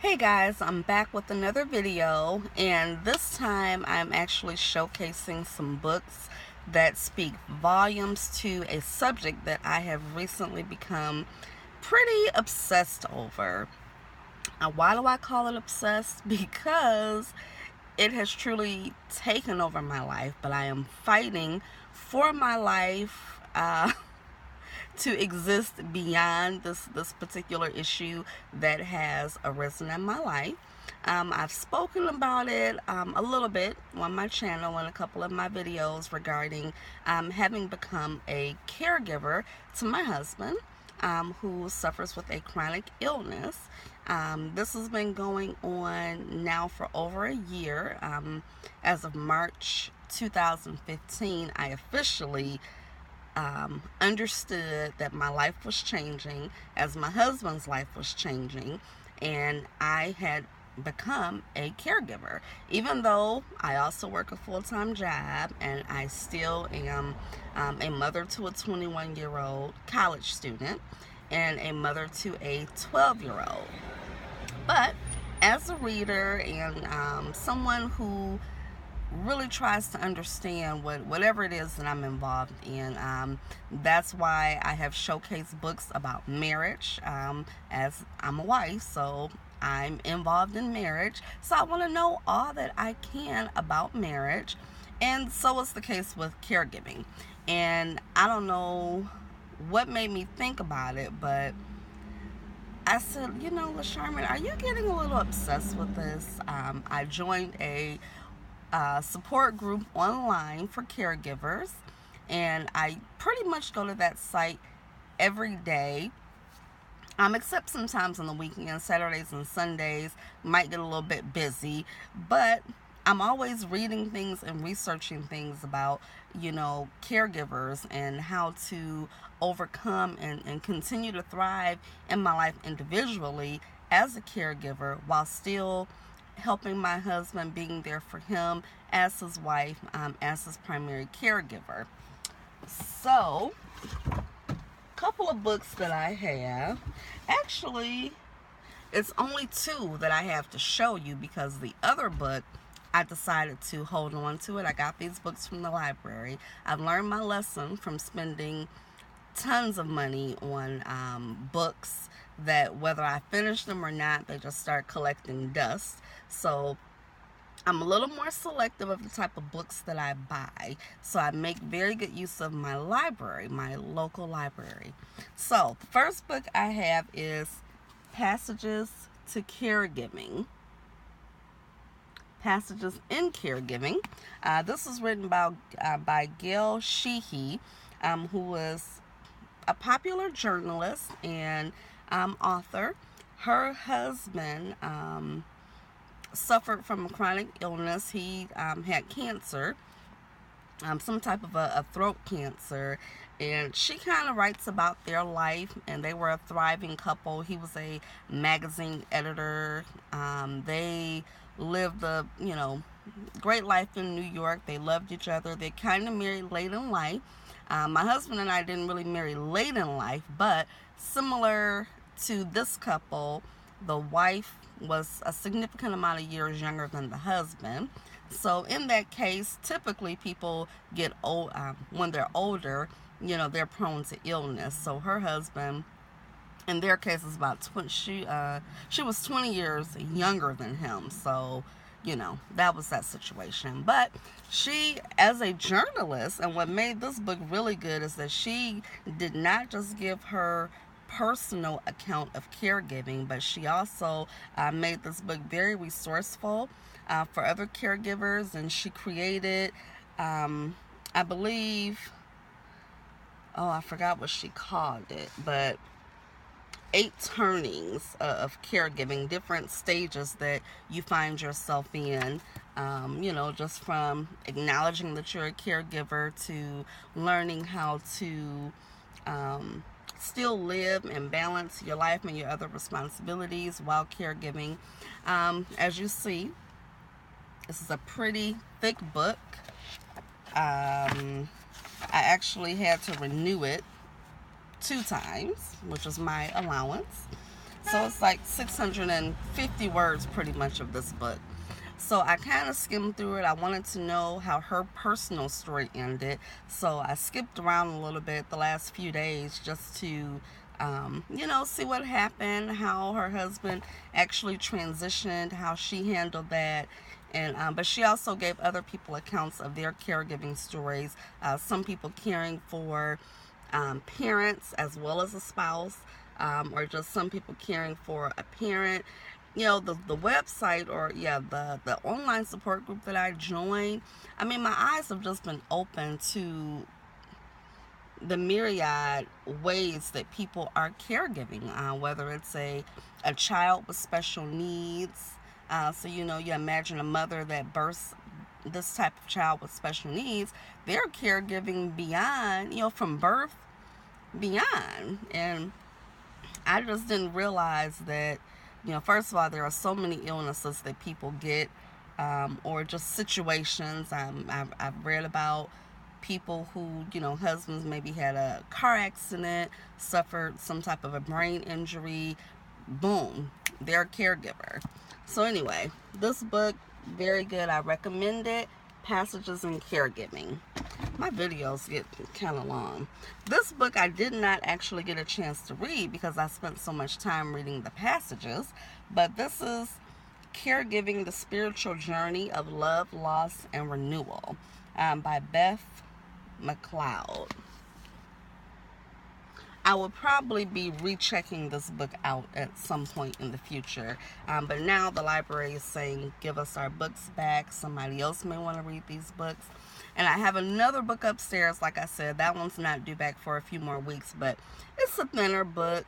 Hey guys, I'm back with another video, and this time I'm actually showcasing some books that speak volumes to a subject that I have recently become pretty obsessed over. Why do I call it obsessed? Because it has truly taken over my life, but I am fighting for my life. To exist beyond this particular issue that has arisen in my life. I've spoken about it a little bit on my channel and a couple of my videos regarding having become a caregiver to my husband, who suffers with a chronic illness. This has been going on now for over a year. As of March 2015, I officially understood that my life was changing as my husband's life was changing, and I had become a caregiver. Even though I also work a full-time job, and I still am a mother to a 21-year-old college student and a mother to a 12-year-old. But as a reader and someone who really tries to understand whatever it is that I'm involved in. That's why I have showcased books about marriage, as I'm a wife, so I'm involved in marriage. So I want to know all that I can about marriage, and so is the case with caregiving. And I don't know what made me think about it, but I said, LaSharman, are you getting a little obsessed with this? I joined a support group online for caregivers, and I pretty much go to that site every day, except sometimes on the weekends. Saturdays and Sundays might get a little bit busy, but I'm always reading things and researching things about caregivers and how to overcome and continue to thrive in my life individually as a caregiver, while still helping my husband, being there for him as his wife, as his primary caregiver. So, a couple of books that I have. Actually, it's only two that I have to show you, because the other book, I decided to hold on to it. I got these books from the library. I've learned my lesson from spending tons of money on books that, whether I finish them or not, they just start collecting dust. So I'm a little more selective of the type of books that I buy. So I make very good use of my library, my local library. So the first book I have is Passages to Caregiving. Passages in Caregiving. This is written by Gail Sheehy, who is a popular journalist and author. Her husband suffered from a chronic illness. He had cancer, some type of a throat cancer, and she kind of writes about their life, and they were a thriving couple. He was a magazine editor. They lived a great life in New York. They loved each other. They kind of married late in life. My husband and I didn't really marry late in life, but similar to this couple, the wife was a significant amount of years younger than the husband. So in that case, typically people get old when they're older. They're prone to illness. So her husband, in their case, is about 20. She was 20 years younger than him. So that was that situation. But she, as a journalist, and what made this book really good is that she did not just give her personal account of caregiving, but she also made this book very resourceful for other caregivers. And she created, I believe, I forgot what she called it, but 8 turnings of caregiving, different stages that you find yourself in, just from acknowledging that you're a caregiver to learning how to still live and balance your life and your other responsibilities while caregiving. As you see, this is a pretty thick book. I actually had to renew it 2 times, which was my allowance. So it's like 650 words pretty much of this book. So I kind of skimmed through it. I wanted to know how her personal story ended. So I skipped around a little bit the last few days just to, see what happened, how her husband actually transitioned, how she handled that. And but she also gave other people accounts of their caregiving stories. Some people caring for parents as well as a spouse, or just some people caring for a parent. The website, or the online support group that I joined, I mean, my eyes have just been open to the myriad ways that people are caregiving, whether it's a child with special needs. So you imagine a mother that births this type of child with special needs, they're caregiving beyond, from birth beyond. And I just didn't realize that, first of all, there are so many illnesses that people get, or just situations. I've read about people who, husbands maybe had a car accident, suffered some type of a brain injury, boom, they're a caregiver. So anyway, this book, very good. I recommend it. Passages in Caregiving. My videos get kind of long. This book I did not actually get a chance to read because I spent so much time reading the passages, but this is Caregiving: The Spiritual Journey of Love, Loss, and Renewal, by Beth McLeod. I will probably be rechecking this book out at some point in the future. But now the library is saying, give us our books back. Somebody else may want to read these books. And I have another book upstairs, like I said. That one's not due back for a few more weeks, but it's a thinner book,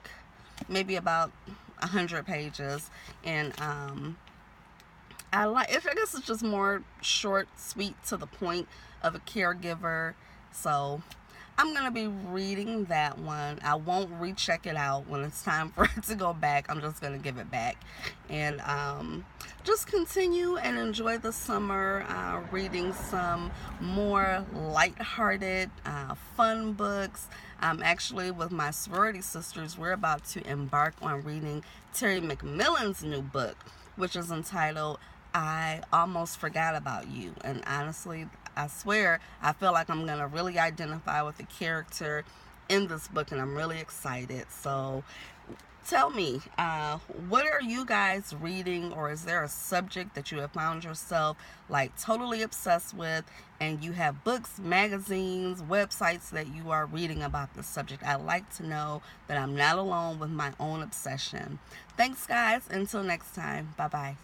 maybe about 100 pages. And I like it. I guess it's just more short, sweet, to the point of a caregiver. So I'm going to be reading that one. I won't recheck it out when it's time for it to go back. I'm just going to give it back. And just continue and enjoy the summer, reading some more lighthearted, fun books. Actually, with my sorority sisters, we're about to embark on reading Terry McMillan's new book, which is entitled I Almost Forgot About You. And honestly, I swear, I feel like I'm going to really identify with the character in this book, and I'm really excited. So tell me, what are you guys reading, or is there a subject that you have found yourself like totally obsessed with, and you have books, magazines, websites that you are reading about this subject? I'd like to know that I'm not alone with my own obsession. Thanks, guys. Until next time. Bye-bye.